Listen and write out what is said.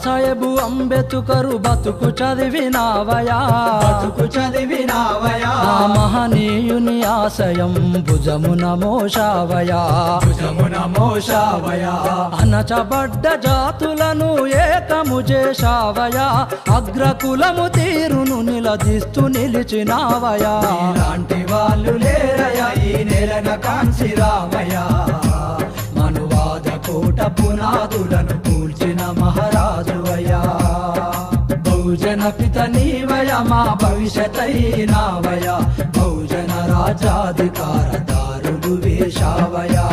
సాహెబు అంబేద్కరు బతుకు చదివినావయా ఆ మహనీయుని ఆశయం భుజమున మోశావయా అనచబడ్డ జాతులను ఏకము చేశావయా అగ్రకులము తీరును నిలదీస్తూ నిలిచినావయా ఇలాంటి వాళ్ళు లేరయా ఈ నేలన కాంచి రామయ్య మనువాద కోట పునాదులను కూల్చిన మహారాజువయ్యా బహుజన పిత నీవయ మా భవిష్యతైనావయ బహుజన రాజాధికార దారులు వేశావయా